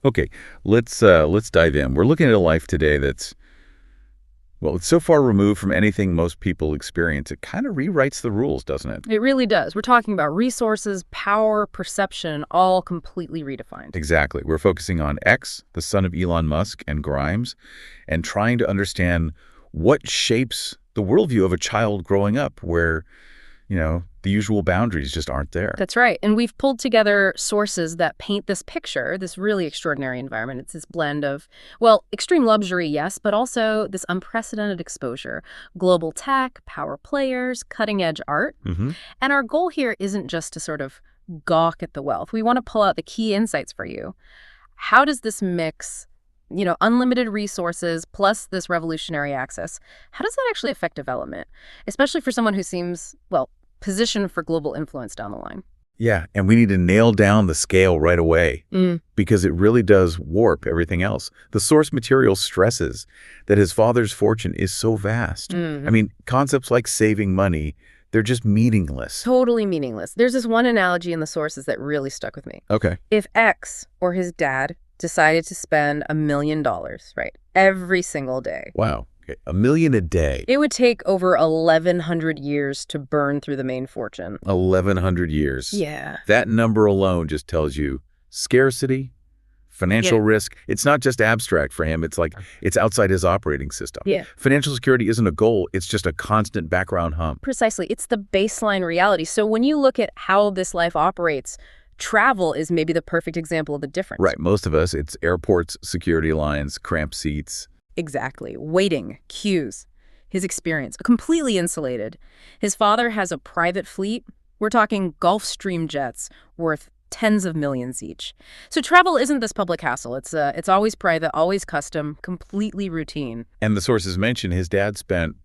Okay, let's dive in. We're looking at a life today that's, well, it's so far removed from anything most people experience. It kind of rewrites the rules, doesn't it? It really does. We're talking about resources, power, perception, all completely redefined. Exactly. We're focusing on X, the son of Elon Musk and Grimes, and trying to understand what shapes the worldview of a child growing up where, the usual boundaries just aren't there. That's right. And we've pulled together sources that paint this picture, this really extraordinary environment. It's this blend of, well, extreme luxury, yes, but also this unprecedented exposure. Global tech, power players, cutting-edge art. And our goal here isn't just to sort of gawk at the wealth. We want to pull out the key insights for you. How does this mix, unlimited resources plus this revolutionary access, how does that actually affect development, especially for someone who seems, well, positioned for global influence down the line? Yeah, and we need to nail down the scale right away because it really does warp everything else. The source material stresses that his father's fortune is so vast. I mean, concepts like saving money, they're just meaningless. Totally meaningless. There's this one analogy in the sources that really stuck with me. Okay. If X or his dad decided to spend $1 million, right, every single day. Wow. Okay. $1 million a day. It would take over 1,100 years to burn through the main fortune. 1,100 years. Yeah. That number alone just tells you scarcity, financial risk. It's not just abstract for him. It's like it's outside his operating system. Yeah. Financial security isn't a goal. It's just a constant background hum. Precisely. It's the baseline reality. So when you look at how this life operates, travel is maybe the perfect example of the difference. Right. Most of us, it's airports, security lines, cramped seats. Exactly. Waiting, queues. His experience, completely insulated. His father has a private fleet. We're talking Gulfstream jets worth tens of millions each. So travel isn't this public hassle. It's always private, always custom, completely routine. And the sources mention his dad spent,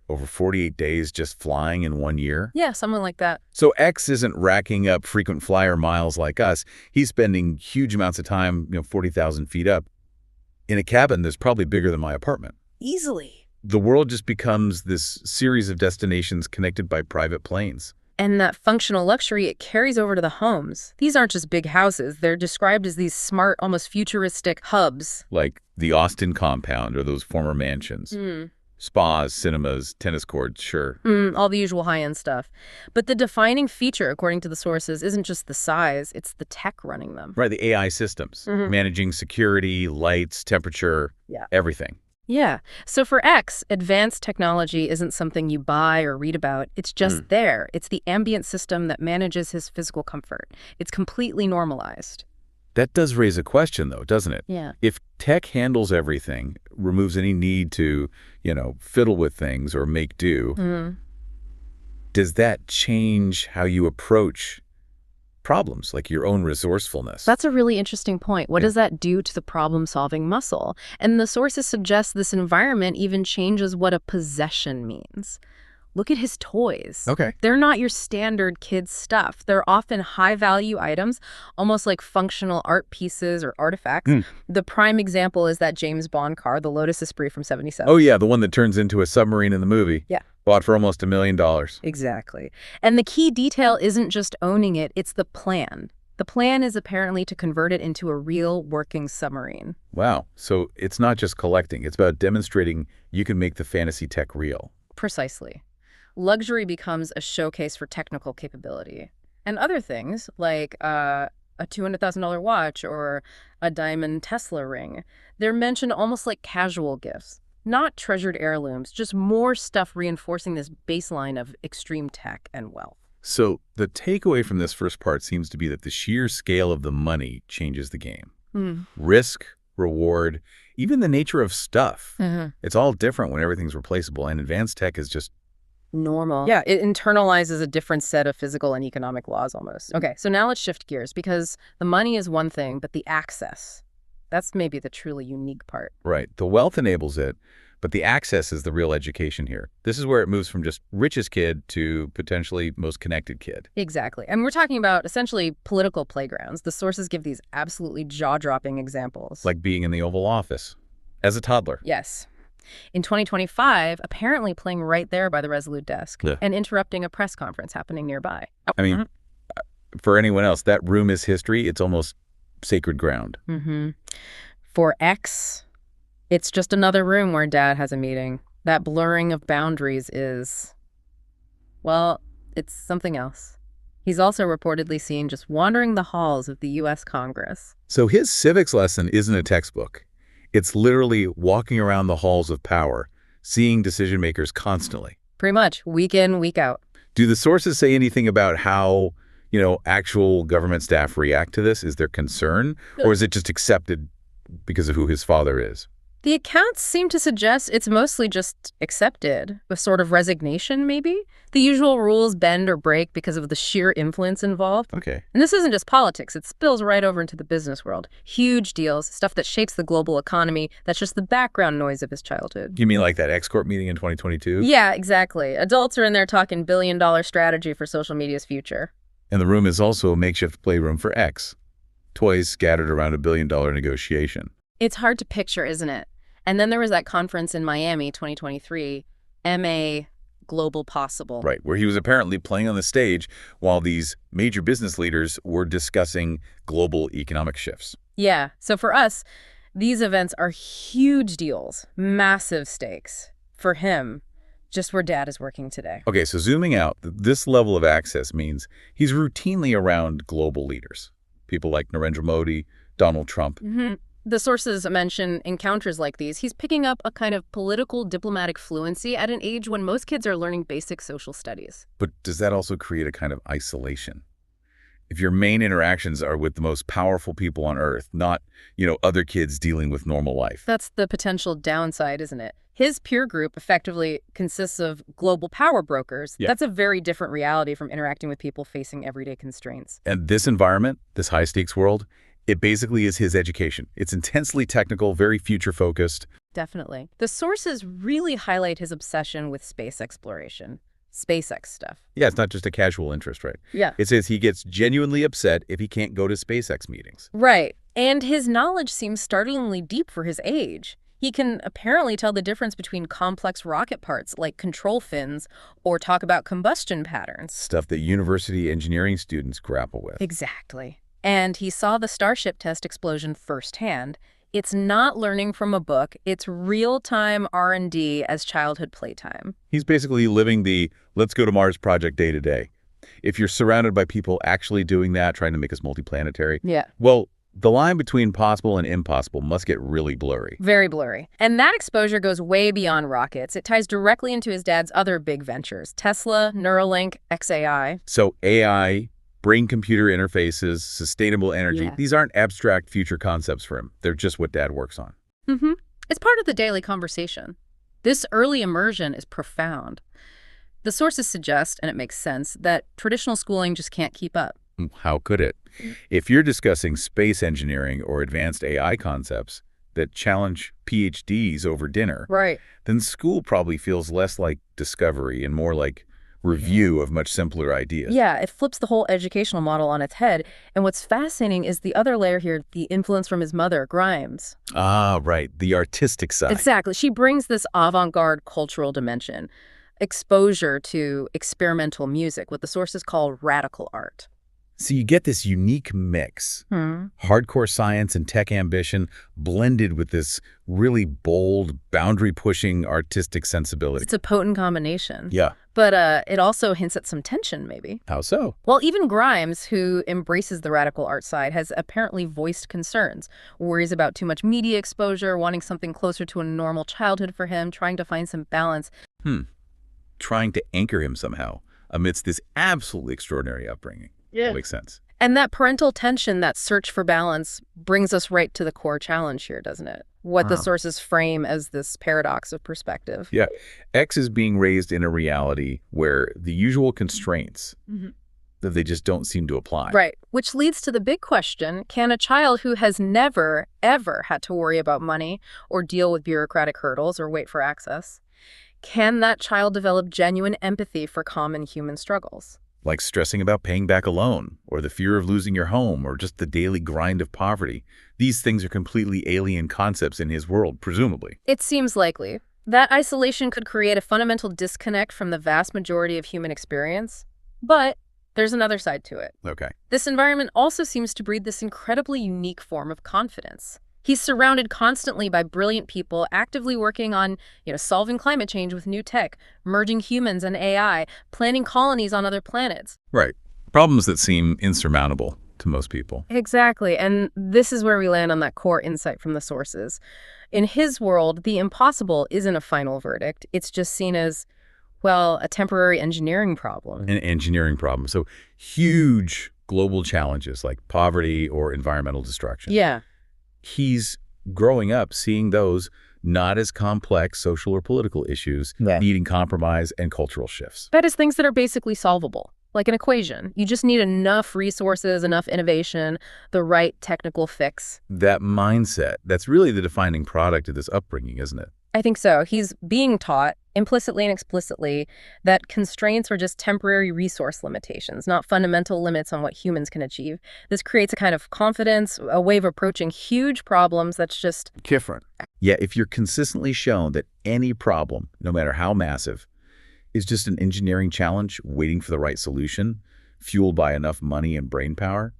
over 48 days just flying in 1 year? Yeah, something like that. So X isn't racking up frequent flyer miles like us. He's spending huge amounts of time, 40,000 feet up, in a cabin that's probably bigger than my apartment. Easily. The world just becomes this series of destinations connected by private planes. And that functional luxury, it carries over to the homes. These aren't just big houses. They're described as these smart, almost futuristic hubs. Like the Austin compound or those former mansions. Spas, cinemas, tennis courts, sure. All the usual high-end stuff. But the defining feature, according to the sources, isn't just the size, it's the tech running them. Right, the AI systems, managing security, lights, temperature, everything. Yeah. So for X, advanced technology isn't something you buy or read about. It's just there. It's the ambient system that manages his physical comfort. It's completely normalized. That does raise a question, though, doesn't it? Yeah. If tech handles everything, removes any need to, fiddle with things or make do, does that change how you approach problems, like your own resourcefulness? That's a really interesting point. What does that do to the problem-solving muscle? And the sources suggest this environment even changes what a possession means. Look at his toys. Okay. They're not your standard kids' stuff. They're often high-value items, almost like functional art pieces or artifacts. The prime example is that James Bond car, the Lotus Esprit from '77. Oh, yeah, the one that turns into a submarine in the movie. Yeah. Bought for almost $1 million. Exactly. And the key detail isn't just owning it, it's the plan. The plan is apparently to convert it into a real working submarine. Wow. So it's not just collecting. It's about demonstrating you can make the fantasy tech real. Precisely. Luxury becomes a showcase for technical capability. And other things, like a $200,000 watch or a diamond Tesla ring, they're mentioned almost like casual gifts. Not treasured heirlooms, just more stuff reinforcing this baseline of extreme tech and wealth. So the takeaway from this first part seems to be that the sheer scale of the money changes the game. Risk, reward, even the nature of stuff. It's all different when everything's replaceable, and advanced tech is just normal. Yeah, it internalizes a different set of physical and economic laws almost. Okay, so now let's shift gears, because the money is one thing, but the access, that's maybe the truly unique part. Right. The wealth enables it, but the access is the real education here. This is where it moves from just richest kid to potentially most connected kid. Exactly. And we're talking about essentially political playgrounds. The sources give these absolutely jaw-dropping examples. Like being in the Oval Office as a toddler. Yes. In 2025, apparently playing right there by the Resolute desk and interrupting a press conference happening nearby. I mean, for anyone else, that room is history. It's almost sacred ground. For X, it's just another room where Dad has a meeting. That blurring of boundaries is, well, it's something else. He's also reportedly seen just wandering the halls of the U.S. Congress. So his civics lesson isn't a textbook. It's literally walking around the halls of power, seeing decision makers constantly. Pretty much, week in, week out. Do the sources say anything about how, actual government staff react to this? Is there concern, or is it just accepted because of who his father is? The accounts seem to suggest it's mostly just accepted, with sort of resignation, maybe. The usual rules bend or break because of the sheer influence involved. Okay. And this isn't just politics. It spills right over into the business world. Huge deals, stuff that shapes the global economy. That's just the background noise of his childhood. You mean like that X-Corp meeting in 2022? Yeah, exactly. Adults are in there talking billion-dollar strategy for social media's future. And the room is also a makeshift playroom for X. Toys scattered around $1 billion negotiation. It's hard to picture, isn't it? And then there was that conference in Miami, 2023, MA Global Possible. Right, where he was apparently playing on the stage while these major business leaders were discussing global economic shifts. Yeah, so for us, these events are huge deals, massive stakes. For him, just where Dad is working today. Okay, so zooming out, this level of access means he's routinely around global leaders. People like Narendra Modi, Donald Trump. The sources mention encounters like these. He's picking up a kind of political diplomatic fluency at an age when most kids are learning basic social studies. But does that also create a kind of isolation? If your main interactions are with the most powerful people on Earth, not, other kids dealing with normal life. That's the potential downside, isn't it? His peer group effectively consists of global power brokers. Yeah. That's a very different reality from interacting with people facing everyday constraints. And this environment, this high-stakes world, it basically is his education. It's intensely technical, very future-focused. Definitely. The sources really highlight his obsession with space exploration. SpaceX stuff. Yeah, it's not just a casual interest, right? Yeah. It says he gets genuinely upset if he can't go to SpaceX meetings. Right. And his knowledge seems startlingly deep for his age. He can apparently tell the difference between complex rocket parts like control fins or talk about combustion patterns. Stuff that university engineering students grapple with. Exactly. And he saw the Starship test explosion firsthand. It's not learning from a book. It's real-time R&D as childhood playtime. He's basically living the let's go to Mars project day to day. If you're surrounded by people actually doing that, trying to make us multiplanetary, well, the line between possible and impossible must get really blurry. Very blurry. And that exposure goes way beyond rockets. It ties directly into his dad's other big ventures, Tesla, Neuralink, XAI. So AI, brain-computer interfaces, sustainable energy, these aren't abstract future concepts for him. They're just what Dad works on. It's part of the daily conversation. This early immersion is profound. The sources suggest, and it makes sense, that traditional schooling just can't keep up. How could it? If you're discussing space engineering or advanced AI concepts that challenge PhDs over dinner, then school probably feels less like discovery and more like review of much simpler ideas. Yeah, it flips the whole educational model on its head. And what's fascinating is the other layer here, the influence from his mother, Grimes. Ah, right, the artistic side. Exactly. She brings this avant-garde cultural dimension, exposure to experimental music, what the sources call radical art. So you get this unique mix, hardcore science and tech ambition blended with this really bold, boundary-pushing artistic sensibility. It's a potent combination. Yeah. But it also hints at some tension, maybe. How so? Well, even Grimes, who embraces the radical art side, has apparently voiced concerns, worries about too much media exposure, wanting something closer to a normal childhood for him, trying to find some balance. Trying to anchor him somehow amidst this absolutely extraordinary upbringing. That makes sense. And that parental tension, that search for balance, brings us right to the core challenge here, doesn't it? What the sources frame as this paradox of perspective. Yeah. X is being raised in a reality where the usual constraints, that they just don't seem to apply. Right. Which leads to the big question, can a child who has never, ever had to worry about money or deal with bureaucratic hurdles or wait for access, can that child develop genuine empathy for common human struggles? Like stressing about paying back a loan, or the fear of losing your home, or just the daily grind of poverty. These things are completely alien concepts in his world, presumably. It seems likely. That isolation could create a fundamental disconnect from the vast majority of human experience. But there's another side to it. Okay. This environment also seems to breed this incredibly unique form of confidence. He's surrounded constantly by brilliant people actively working on, solving climate change with new tech, merging humans and AI, planning colonies on other planets. Right. Problems that seem insurmountable to most people. Exactly. And this is where we land on that core insight from the sources. In his world, the impossible isn't a final verdict. It's just seen as, well, a temporary engineering problem. An engineering problem. So huge global challenges like poverty or environmental destruction. Yeah. He's growing up seeing those not as complex social or political issues, needing compromise and cultural shifts. That is things that are basically solvable, like an equation. You just need enough resources, enough innovation, the right technical fix. That mindset, that's really the defining product of this upbringing, isn't it? I think so. He's being taught, implicitly and explicitly, that constraints are just temporary resource limitations, not fundamental limits on what humans can achieve. This creates a kind of confidence, a way of approaching huge problems that's just different. Yeah, if you're consistently shown that any problem, no matter how massive, is just an engineering challenge waiting for the right solution, fueled by enough money and brain power,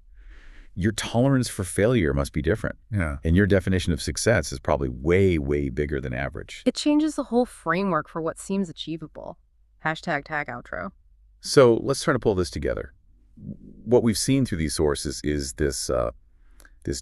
your tolerance for failure must be different. Yeah. And your definition of success is probably way, way bigger than average. It changes the whole framework for what seems achievable. #tag outro. So let's try to pull this together. What we've seen through these sources is this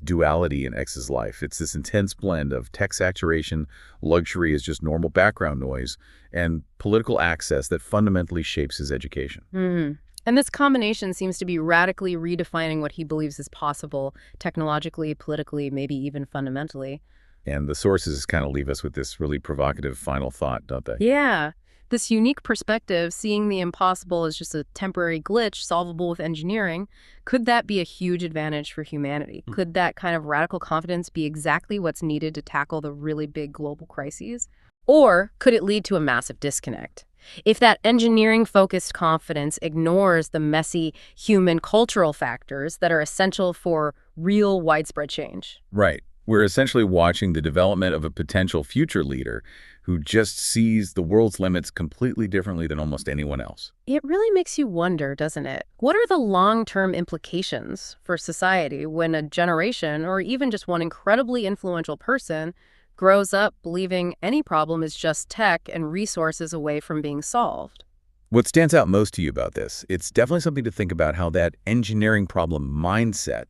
duality in X's life. It's this intense blend of tech saturation, luxury is just normal background noise, and political access that fundamentally shapes his education. And this combination seems to be radically redefining what he believes is possible technologically, politically, maybe even fundamentally. And the sources kind of leave us with this really provocative final thought, don't they? Yeah. This unique perspective, seeing the impossible as just a temporary glitch solvable with engineering, could that be a huge advantage for humanity? Could that kind of radical confidence be exactly what's needed to tackle the really big global crises? Or could it lead to a massive disconnect? If that engineering-focused confidence ignores the messy human cultural factors that are essential for real widespread change. Right. We're essentially watching the development of a potential future leader who just sees the world's limits completely differently than almost anyone else. It really makes you wonder, doesn't it? What are the long-term implications for society when a generation, or even just one incredibly influential person, grows up believing any problem is just tech and resources away from being solved? What stands out most to you about this? It's definitely something to think about how that engineering problem mindset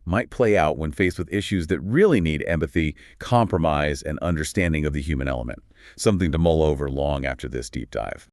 might play out when faced with issues that really need empathy, compromise, and understanding of the human element. Something to mull over long after this deep dive.